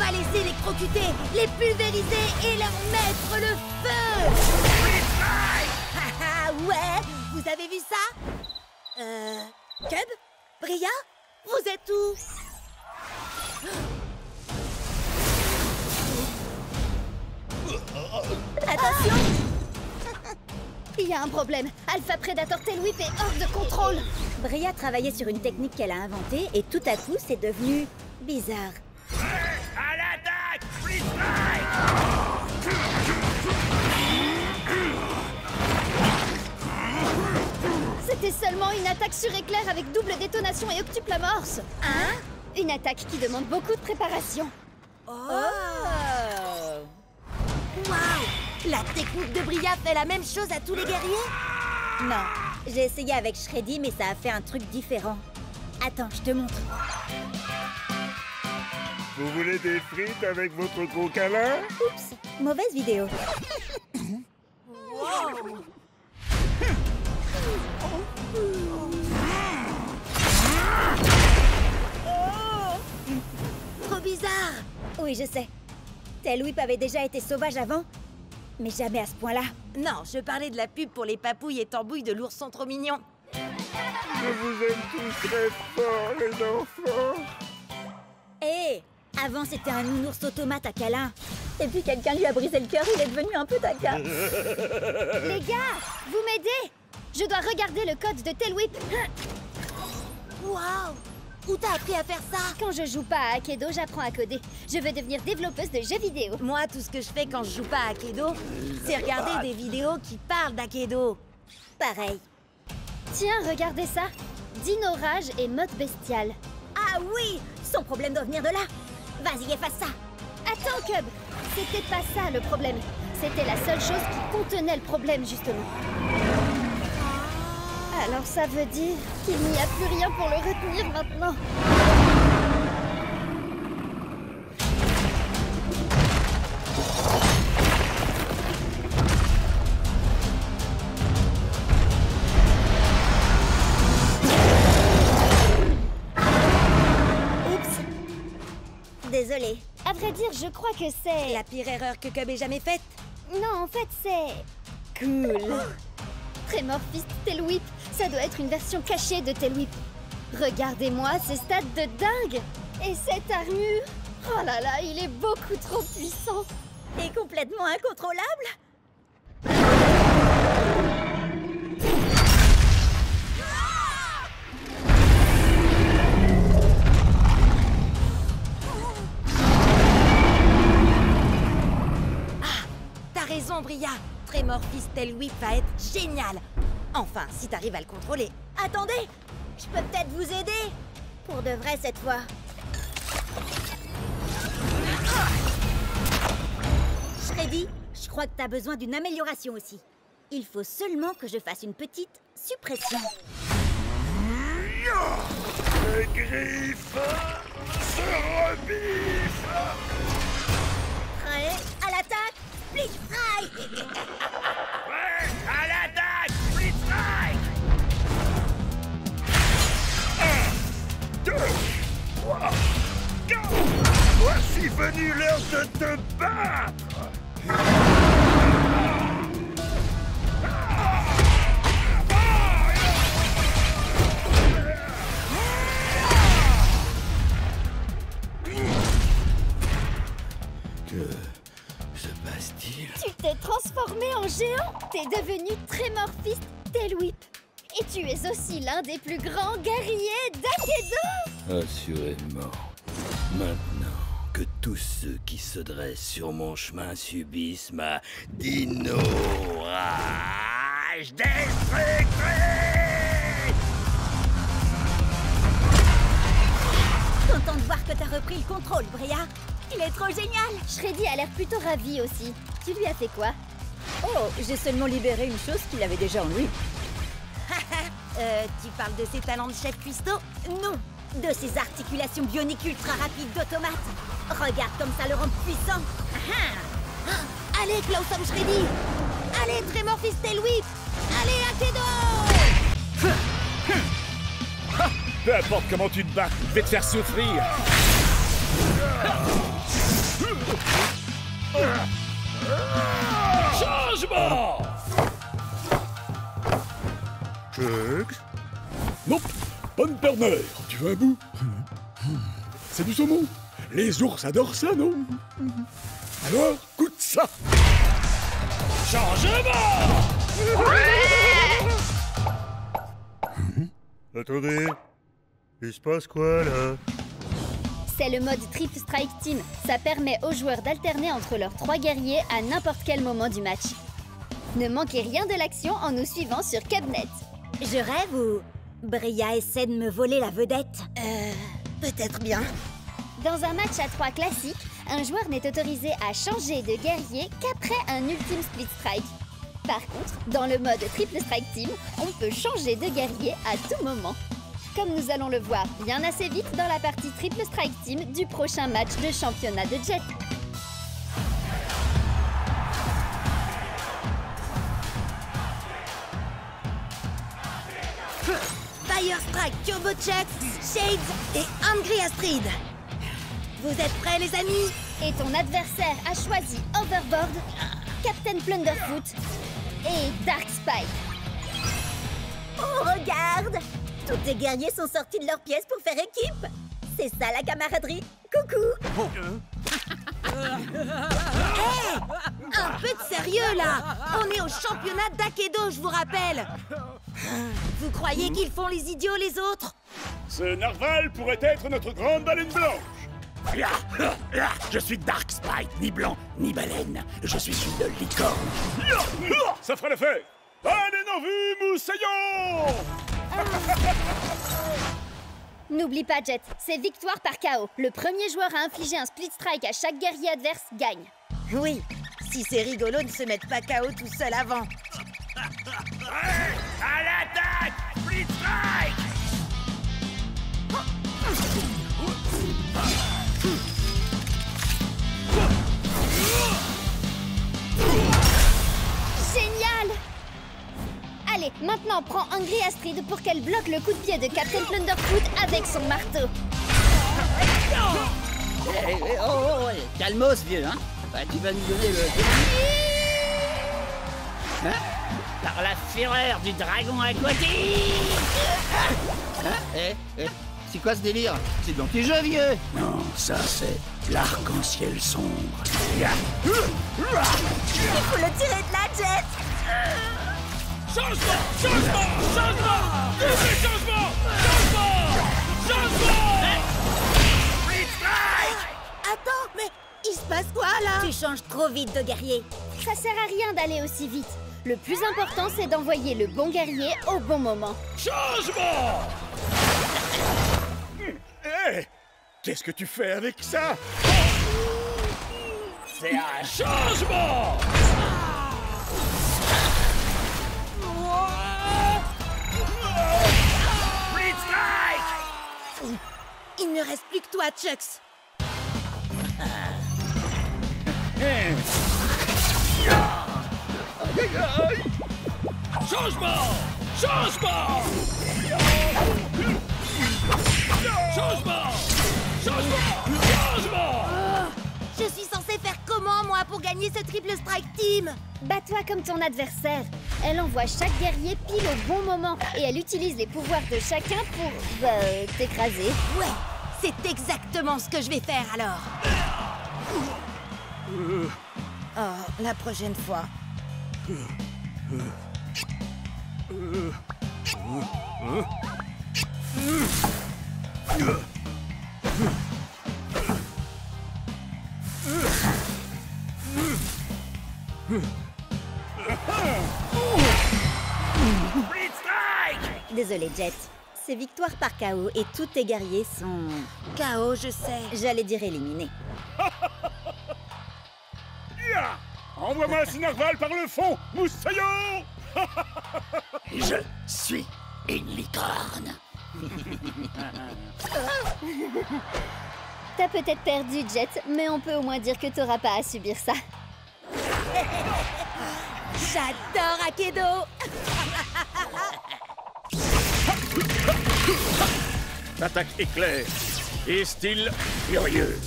pas laisser l'électrocuter, les pulvériser et leur mettre le feu. Haha, ouais, vous avez vu ça? Cub? Bria? Vous êtes où? Attention! Il y a un problème. Alpha Predator Tail Whip est hors de contrôle. Bria travaillait sur une technique qu'elle a inventée et tout à coup, c'est devenu bizarre. À l'attaque! Blitz Strike! C'était seulement une attaque sur éclair avec double détonation et octuple amorce. Hein? Une attaque qui demande beaucoup de préparation. Oh! Waouh! La technique de Bria fait la même chose à tous les guerriers? Non, j'ai essayé avec Shreddy, mais ça a fait un truc différent. Attends, je te montre. Vous voulez des frites avec votre gros câlin? Oups, mauvaise vidéo. Wow! Trop bizarre! Oui, je sais. Tail Whip avait déjà été sauvage avant, mais jamais à ce point-là. Non, je parlais de la pub pour les papouilles et tambouilles de l'ourson trop mignon. Je vous aime tous très fort, les enfants. Hé, avant c'était un nounours automate à câlin. Et puis quelqu'un lui a brisé le cœur, il est devenu un peu taquin. Les gars, vous m'aidez? Je dois regarder le code de Tail Whip. Waouh! Où t'as appris à faire ça? Quand je joue pas à Akedo, j'apprends à coder. Je veux devenir développeuse de jeux vidéo. Moi, tout ce que je fais quand je joue pas à Akedo, c'est regarder des vidéos qui parlent d'Akedo. Pareil. Tiens, regardez ça. Dino Rage et mode bestial. Ah oui, son problème doit venir de là. Vas-y, efface ça. Attends, Cub. C'était pas ça le problème. C'était la seule chose qui contenait le problème, justement. Alors ça veut dire qu'il n'y a plus rien pour le retenir maintenant. Oups. Désolée. À vrai dire, je crois que c'est... La pire erreur que Cub ait jamais faite. Non, en fait, c'est... cool. Tremorfist Tail Whip, ça doit être une version cachée de Tail Whip. Regardez-moi ces stats de dingue. Et cette armure. Oh là là, il est beaucoup trop puissant. Et complètement incontrôlable. T'as raison, Bria. Tremorfist Tail Whip va être génial. Enfin, si t'arrives à le contrôler. Attendez, je peux peut-être vous aider. Pour de vrai cette fois. Shreddy, je crois que t'as besoin d'une amélioration aussi. Il faut seulement que je fasse une petite suppression. Les griffes se rebiffent. Prêt à l'attaque, Blitz Strike. Ouais, à l'attaque! Blitz Strike! 1, 2, 3, 4. Voici venu l'heure de te battre. Que se passe-t-il? Tu t'es transformé en géant. T'es devenu Tremorfist Tail Whip. Et tu es aussi l'un des plus grands guerriers d'Akedo. Assurément. Maintenant que tous ceux qui se dressent sur mon chemin subissent ma dino rage destructrice! Content de voir que t'as repris le contrôle, Bria. Il est trop génial. Shreddy a l'air plutôt ravi aussi. Tu lui as fait quoi? Oh, j'ai seulement libéré une chose qu'il avait déjà en lui. Tu parles de ses talents de chef cuistot? Non, de ses articulations bioniques ultra rapides d'automate. Regarde comme ça le rend puissant. Allez, Blossom Shreddy! Allez, Tremorfist Tail Whip! Allez, Akedo! Peu importe comment tu te bats, je vais te faire souffrir. Changement! Chucks? Non, pas de perdre. Tu veux un bout? C'est du saumon. Les ours adorent ça, non? Alors, goûte ça. Changement! Attendez. Il se passe quoi, là? C'est le mode Triple Strike Team. Ça permet aux joueurs d'alterner entre leurs 3 guerriers à n'importe quel moment du match. Ne manquez rien de l'action en nous suivant sur Cabnet. Je rêve ou Bria essaie de me voler la vedette? Peut-être bien. Dans un match à 3 classique, un joueur n'est autorisé à changer de guerrier qu'après un ultime split strike. Par contre, dans le mode Triple Strike Team, on peut changer de guerrier à tout moment. Comme nous allons le voir bien assez vite dans la partie Triple Strike Team du prochain match de championnat de Jet. Fire Strike, Turbo Chucks, Shades et Angry Astrid. Vous êtes prêts, les amis? Et ton adversaire a choisi Overboard, Captain Plunderfoot et Dark Spike. Oh, regarde! Tous tes guerriers sont sortis de leur pièce pour faire équipe. C'est ça la camaraderie. Coucou! Un peu de sérieux, là! On est au championnat d'Akedo, je vous rappelle! Vous croyez qu'ils font les idiots, les autres? Ce narval pourrait être notre grande baleine blanche. Je suis Dark Spike, ni blanc, ni baleine. Je suis une licorne. Ça fera l'affaire. Allez, non vu, moussaillon! N'oublie pas, Jet, c'est victoire par KO. Le premier joueur à infliger un split strike à chaque guerrier adverse gagne. Oui, si c'est rigolo de se mettre pas KO tout seul avant. À l'attaque! Split strike! Génial! Allez, maintenant prends Angry Astrid pour qu'elle bloque le coup de pied de Captain Plunderfoot avec son marteau. Calmos, vieux, hein? Bah, tu vas nous donner le... Hein? Par la fureur du dragon aquatique! C'est quoi ce délire? C'est dans tes jeux, vieux! Non, ça c'est l'arc-en-ciel sombre. Il faut le tirer de la Jet! Changement! Changement! Changement! Double changement! Changement! Changement! Split strike! Attends, mais il se passe quoi, là? Tu changes trop vite de guerrier. Ça sert à rien d'aller aussi vite. Le plus important, c'est d'envoyer le bon guerrier au bon moment. Changement! Hé! Qu'est-ce que tu fais avec ça? C'est un changement! Split strike! Il ne reste plus que toi, Chucks. Changement! Changement! Changement! Changement! Changement! Je suis censée faire comment, moi, pour gagner ce Triple Strike Team? Bats-toi comme ton adversaire. Elle envoie chaque guerrier pile au bon moment et elle utilise les pouvoirs de chacun pour, t'écraser. Ouais, c'est exactement ce que je vais faire, alors. Oh, la prochaine fois. Split strike! Désolé, Jet. C'est victoire par KO et tous tes guerriers sont... KO, je sais. J'allais dire éliminés. Ya! Envoie-moi ce narval par le fond, moussaillon! Je suis une licorne. T'as peut-être perdu, Jet, mais on peut au moins dire que t'auras pas à subir ça. J'adore Akedo. Attaque éclair et style furieux.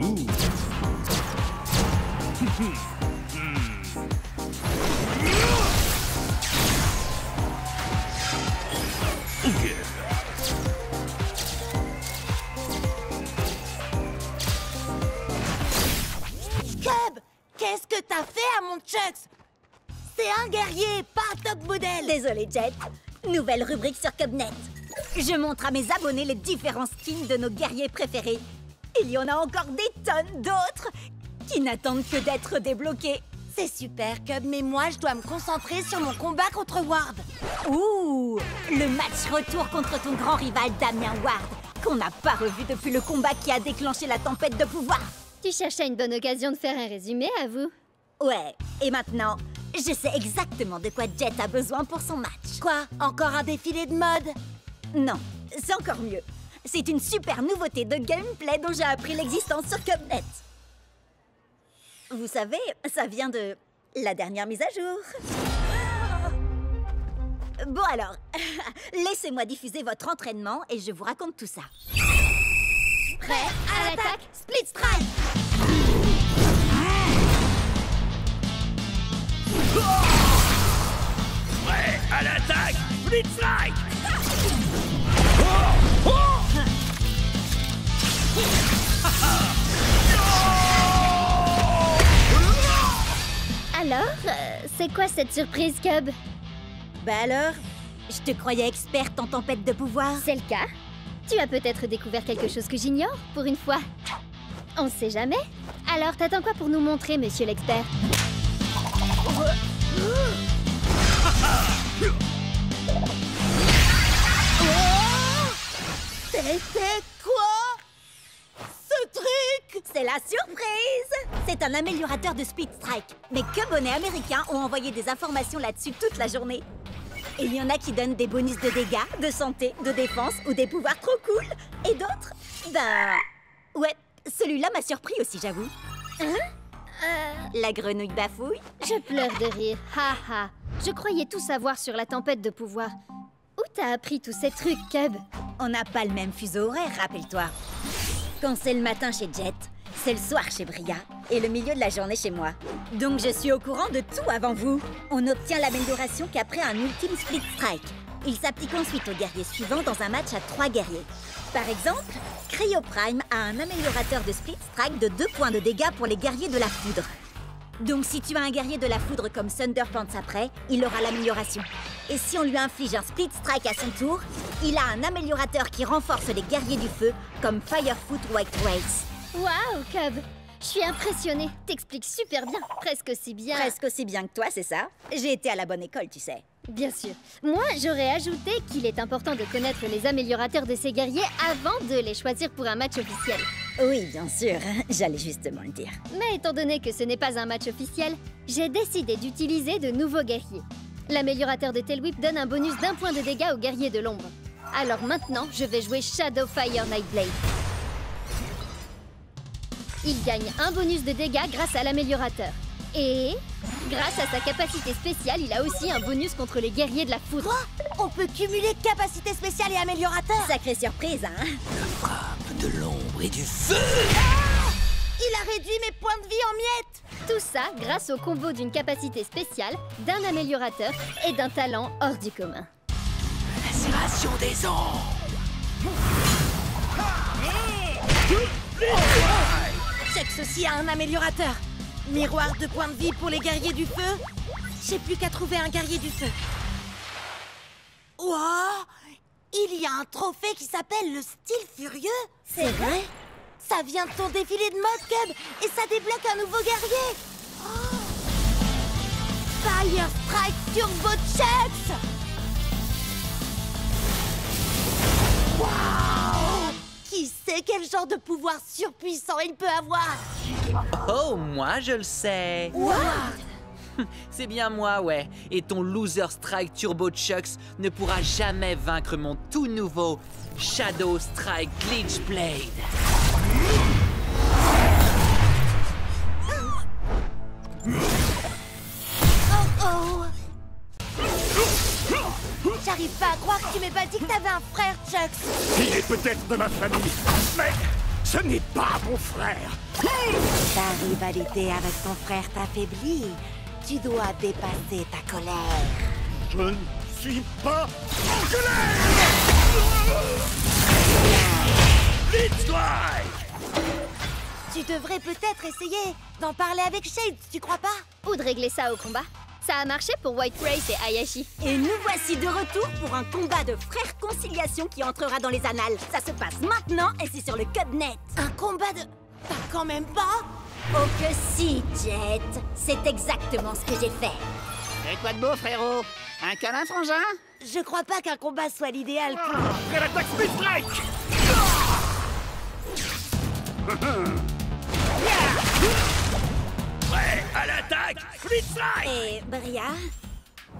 Cub, qu'est-ce que t'as fait à mon Chucks? C'est un guerrier, pas un top modèle. Désolé, Jet. Nouvelle rubrique sur Cubnet. Je montre à mes abonnés les différents skins de nos guerriers préférés. Il y en a encore des tonnes d'autres qui n'attendent que d'être débloqués. C'est super, Cub, mais moi, je dois me concentrer sur mon combat contre Ward. Ouh, le match retour contre ton grand rival Damien Ward, qu'on n'a pas revu depuis le combat qui a déclenché la tempête de pouvoir. Tu cherchais une bonne occasion de faire un résumé, à vous? Ouais, et maintenant, je sais exactement de quoi Jet a besoin pour son match. Quoi? Encore un défilé de mode? Non, c'est encore mieux. C'est une super nouveauté de gameplay dont j'ai appris l'existence sur Cubnet. Vous savez, ça vient de la dernière mise à jour. Bon alors, laissez-moi diffuser votre entraînement et je vous raconte tout ça. Prêt à l'attaque? Split Strike! Prêt à l'attaque! Split Strike! Alors, c'est quoi cette surprise, Cub? Bah alors, je te croyais experte en tempête de pouvoir. C'est le cas? Tu as peut-être découvert quelque chose que j'ignore, pour une fois. On ne sait jamais. Alors, t'attends quoi pour nous montrer, monsieur l'expert? C'était quoi? Ce truc? C'est la surprise! C'est un améliorateur de Speed Strike. Mes Cubonnets américains ont envoyé des informations là-dessus toute la journée. Il y en a qui donnent des bonus de dégâts, de santé, de défense ou des pouvoirs trop cool. Et d'autres, ben... Ouais, celui-là m'a surpris aussi, j'avoue. La grenouille bafouille. Je pleure de rire. Ha ha. Je croyais tout savoir sur la tempête de pouvoir. Où t'as appris tous ces trucs, Cub? On n'a pas le même fuseau horaire, rappelle-toi. Quand c'est le matin chez Jet, c'est le soir chez Bria et le milieu de la journée chez moi. Donc je suis au courant de tout avant vous. On obtient l'amélioration qu'après un ultime Split Strike. Il s'applique ensuite aux guerriers suivants dans un match à 3 guerriers. Par exemple, Cryo Prime a un améliorateur de Split Strike de 2 points de dégâts pour les guerriers de la foudre. Donc si tu as un guerrier de la foudre comme Thunderpants après, il aura l'amélioration. Et si on lui inflige un Split Strike à son tour, il a un améliorateur qui renforce les guerriers du feu comme Firefoot White Race. Waouh, Cub! Je suis impressionnée. T'expliques super bien. Presque aussi bien... Presque aussi bien que toi, c'est ça? J'ai été à la bonne école, tu sais. Bien sûr. Moi, j'aurais ajouté qu'il est important de connaître les améliorateurs de ces guerriers avant de les choisir pour un match officiel. Oui, bien sûr. J'allais justement le dire. Mais étant donné que ce n'est pas un match officiel, j'ai décidé d'utiliser de nouveaux guerriers. L'améliorateur de Tailwhip donne un bonus d'1 point de dégâts aux guerriers de l'ombre. Alors maintenant, je vais jouer Shadowfire Nightblade. Il gagne un bonus de dégâts grâce à l'améliorateur. Et, grâce à sa capacité spéciale, il a aussi un bonus contre les guerriers de la foudre. Quoi? On peut cumuler capacité spéciale et améliorateur? Sacrée surprise, hein? Frappe de l'ombre et du feu! Il a réduit mes points de vie en miettes! Tout ça grâce au combo d'une capacité spéciale, d'un améliorateur et d'un talent hors du commun. Lacération des ombres! Chex aussi a un améliorateur. Miroir de points de vie pour les guerriers du feu. J'ai plus qu'à trouver un guerrier du feu. Wow! Il y a un trophée qui s'appelle le style furieux. C'est vrai? Ça vient de ton défilé de mode, Cub, et ça débloque un nouveau guerrier. Oh! Fire Strike Turbo Chex! Waouh! Qui sait quel genre de pouvoir surpuissant il peut avoir? Oh, moi je le sais. What? C'est bien moi, ouais. Et ton Loser Strike Turbo Chucks ne pourra jamais vaincre mon tout nouveau Shadow Strike Glitch Blade. Oh! J'arrive pas à croire que tu m'aies pas dit que t'avais un frère, Chucks. Il est peut-être de ma famille, mais Ce n'est pas mon frère. Ta rivalité avec ton frère t'affaiblit. Tu dois dépasser ta colère. Je ne suis pas en colère. Blitzstrike! Tu devrais peut-être essayer d'en parler avec Shades, tu crois pas? Ou de régler ça au combat. Ça a marché pour White Race et Hayashi. Et nous voici de retour pour un combat de frères conciliation qui entrera dans les annales. Ça se passe maintenant et c'est sur le Codenet. Un combat de... T'as quand même pas? Oh que si, Jet. C'est exactement ce que j'ai fait. Et quoi de beau, frérot? Un câlin, frangin? Je crois pas qu'un combat soit l'idéal pour... Après l'attaque Blitzstrike. Prêt à l'attaque! Blitzstrike! Et Bria,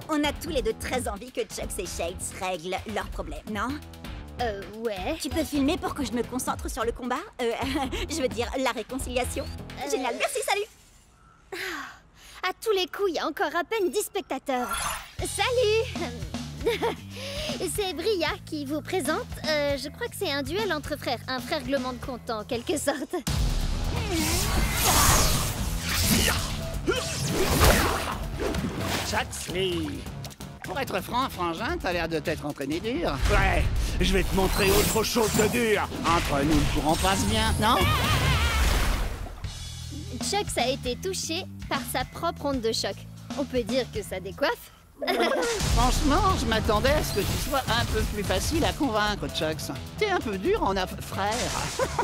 on a tous les deux très envie que Chucks et Shades règlent leurs problèmes, non? Ouais. Tu peux filmer pour que je me concentre sur le combat? Je veux dire, la réconciliation. Génial, merci, salut! À tous les coups, il y a encore à peine 10 spectateurs. Salut. C'est Bria qui vous présente. Je crois que c'est un duel entre frères. Un frère règlement de compte, en quelque sorte. Chucksley! Pour être franc, frangin, t'as l'air de t'être entraîné dur. Ouais, je vais te montrer autre chose de dur. Entre nous, le courant passe bien, non? Chucks a été touché par sa propre onde de choc. On peut dire que ça décoiffe. Franchement, je m'attendais à ce que tu sois un peu plus facile à convaincre, Chucks. T'es un peu dur en frère.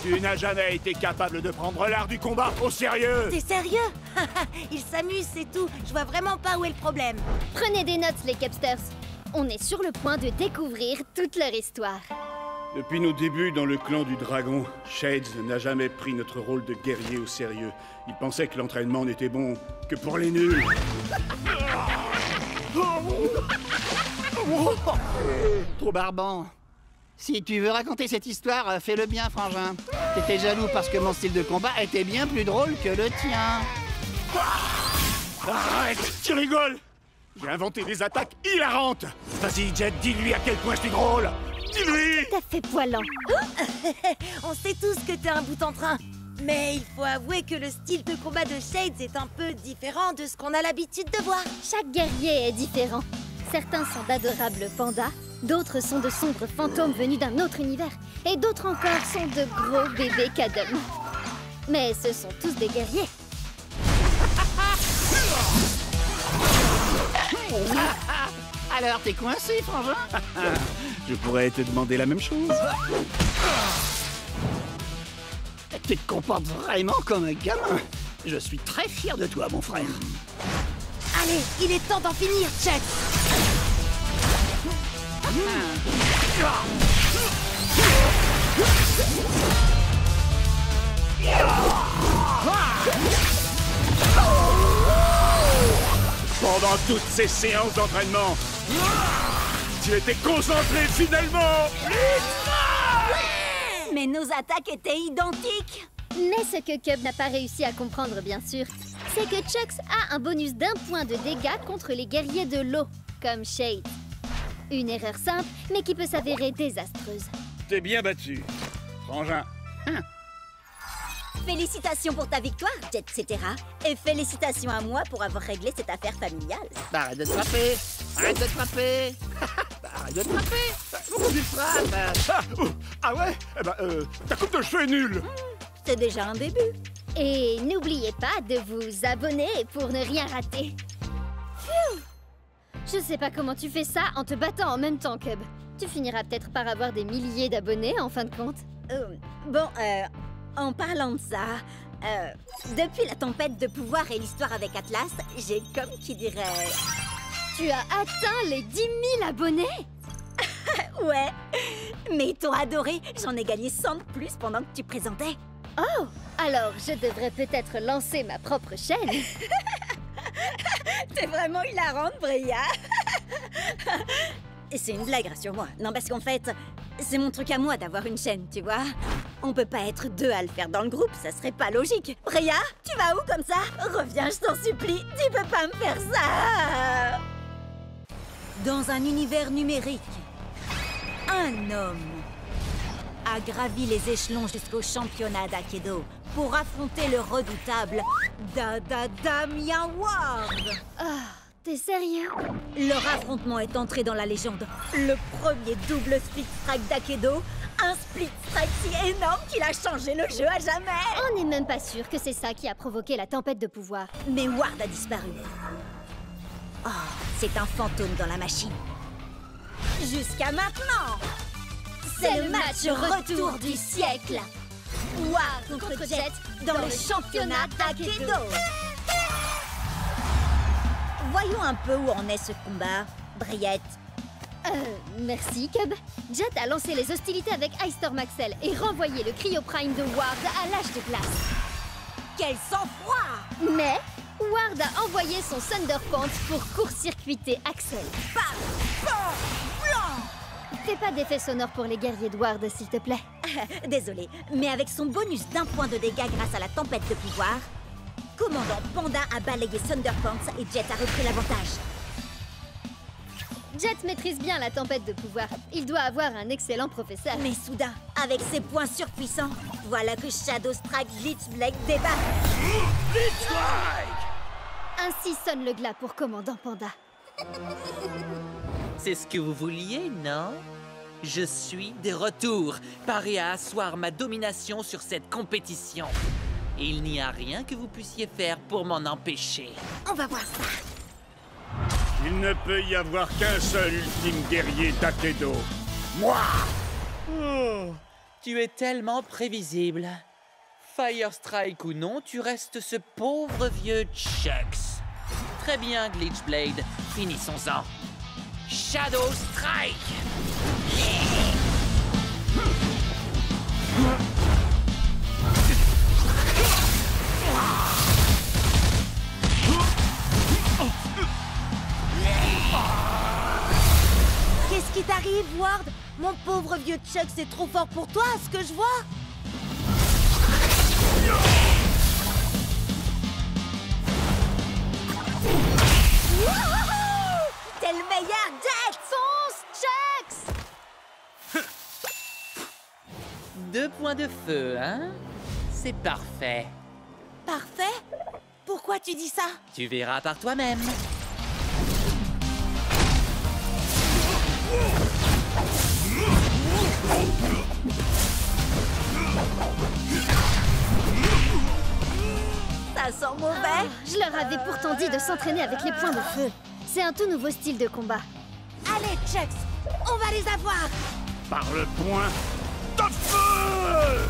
Tu n'as jamais été capable de prendre l'art du combat au sérieux. T'es sérieux? Il s'amuse, c'est tout. Je vois vraiment pas où est le problème. Prenez des notes, les Capsters. On est sur le point de découvrir toute leur histoire. Depuis nos débuts dans le clan du dragon, Shades n'a jamais pris notre rôle de guerrier au sérieux. Il pensait que l'entraînement n'était bon que pour les nuls. Trop barbant. Si tu veux raconter cette histoire, fais-le bien, frangin. T'étais jaloux parce que mon style de combat était bien plus drôle que le tien. Arrête, tu rigoles. J'ai inventé des attaques hilarantes. Vas-y, Jet, dis-lui à quel point je suis drôle. Dis-lui. T'as fait poilant. On sait tous que t'es un bout en train. Mais il faut avouer que le style de combat de Shades est un peu différent de ce qu'on a l'habitude de voir. Chaque guerrier est différent. Certains sont d'adorables pandas, d'autres sont de sombres fantômes venus d'un autre univers, et d'autres encore sont de gros bébés cadom. Mais ce sont tous des guerriers. Alors, t'es coincé, frangin? Je pourrais te demander la même chose. Tu te comportes vraiment comme un gamin. Je suis très fier de toi, mon frère. Allez, il est temps d'en finir, Chuck. Pendant toutes ces séances d'entraînement, tu étais concentré finalement. Mais nos attaques étaient identiques. Mais ce que Cub n'a pas réussi à comprendre, bien sûr, c'est que Chucks a un bonus d'1 point de dégâts contre les guerriers de l'eau, comme Shade. Une erreur simple, mais qui peut s'avérer désastreuse. T'es bien battu, frangin. Félicitations pour ta victoire, Jet, etc. Et félicitations à moi pour avoir réglé cette affaire familiale. Bah, arrête de te frapper. Arrête de te frapper. Arrête de te frapper. Pourquoi tu te frappes? Ah ouais. Eh ben, ta coupe de cheveux est nulle. C'est déjà un début. Et n'oubliez pas de vous abonner pour ne rien rater. Phew! Je sais pas comment tu fais ça en te battant en même temps, Cub. Tu finiras peut-être par avoir des milliers d'abonnés en fin de compte. En parlant de ça, depuis la tempête de pouvoir et l'histoire avec Atlas, j'ai comme qui dirait... Tu as atteint les 10 000 abonnés? Ouais, mais ils t'ont adoré. J'en ai gagné 100 de plus pendant que tu présentais. Oh, alors je devrais peut-être lancer ma propre chaîne. T'es vraiment hilarante, Bria. Et c'est une blague, rassure-moi. Non, parce qu'en fait, c'est mon truc à moi d'avoir une chaîne, tu vois. On peut pas être deux à le faire dans le groupe, ça serait pas logique. Bria, tu vas où comme ça? Reviens, je t'en supplie, tu peux pas me faire ça. Dans un univers numérique, un homme a gravi les échelons jusqu'au championnat d'Aikido pour affronter le redoutable Damien Ward. Ah, t'es sérieux? Leur affrontement est entré dans la légende. Le premier double split strike d'Aikido, un split strike si énorme qu'il a changé le jeu à jamais. On n'est même pas sûr que c'est ça qui a provoqué la tempête de pouvoir. Mais Ward a disparu. Oh, c'est un fantôme dans la machine. Jusqu'à maintenant. C'est le match retour du siècle. Ward contre Jet dans le championnat d'Aikido. Voyons un peu où en est ce combat, Briette. Merci, Cub. Jet a lancé les hostilités avec Ice Storm Axel et renvoyé le Cryo Prime de Ward à l'âge de glace. Quel sang-froid! Mais Ward a envoyé son Thunder Pants pour court-circuiter Axel. Bam! Bam! Blanc! Fais pas d'effet sonore pour les guerriers de Ward, s'il te plaît. Désolé, mais avec son bonus d'1 point de dégâts grâce à la tempête de pouvoir, Commandant Panda a balayé Thunder Pants et Jet a repris l'avantage. Jet maîtrise bien la tempête de pouvoir. Il doit avoir un excellent professeur. Mais soudain, avec ses points surpuissants, voilà que Shadow Strike Glitch Blade débarque. Glitch Strike! Ainsi sonne le glas pour Commandant Panda. C'est ce que vous vouliez, non? Je suis de retour, paré à asseoir ma domination sur cette compétition. Et il n'y a rien que vous puissiez faire pour m'en empêcher. On va voir ça. Il ne peut y avoir qu'un seul ultime guerrier d'Aikido. Moi! Oh, tu es tellement prévisible. Fire Strike ou non, tu restes ce pauvre vieux Chucks. Très bien, Glitch Blade, finissons-en. Shadow Strike! Qu'est-ce qui t'arrive, Ward? Mon pauvre vieux Chuck, c'est trop fort pour toi, ce que je vois. Wouhou! T'es le meilleur, Jet! Fonce, Chucks! 2 points de feu, hein? C'est parfait. Parfait? Pourquoi tu dis ça? Tu verras par toi-même. Ça sent mauvais. Je leur avais pourtant dit de s'entraîner avec les points de feu. C'est un tout nouveau style de combat. Allez, Chucks, on va les avoir. Par le point de feu!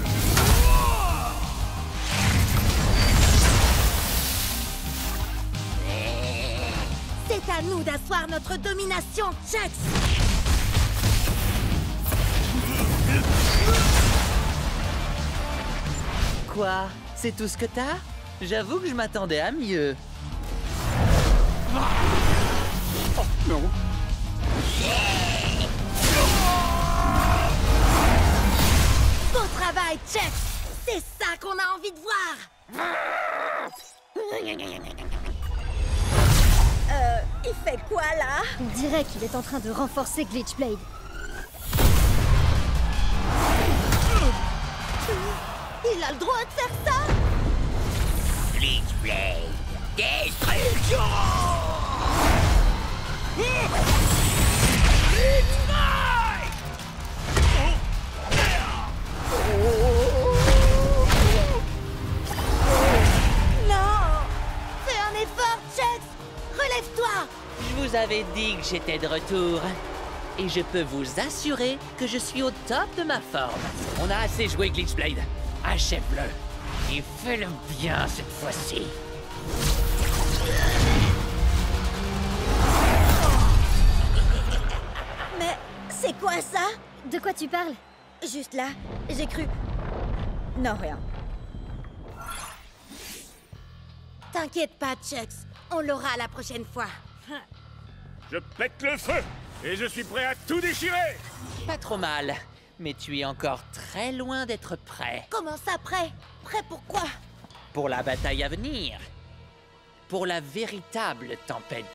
C'est à nous d'asseoir notre domination, Chucks. Quoi? C'est tout ce que t'as? J'avoue que je m'attendais à mieux. Oh non! Beau travail, Chucks. C'est ça qu'on a envie de voir. Il fait quoi, là? On dirait qu'il est en train de renforcer Glitch Blade. Il a le droit de faire ça? Glitch Blade! Destruction! Glitch Strike! Non! Fais un effort, Chucks. Relève-toi. Je vous avais dit que j'étais de retour. Et je peux vous assurer que je suis au top de ma forme. On a assez joué, Glitch Blade. Achève-le. Et fais-le bien cette fois-ci. Mais c'est quoi ça? De quoi tu parles? Juste là, j'ai cru... Non, rien. T'inquiète pas, Chucks. On l'aura la prochaine fois. Je pète le feu et je suis prêt à tout déchirer! Pas trop mal. Mais tu es encore très loin d'être prêt. Comment ça, prêt? Prêt pour quoi? Pour la bataille à venir. Pour la véritable tempête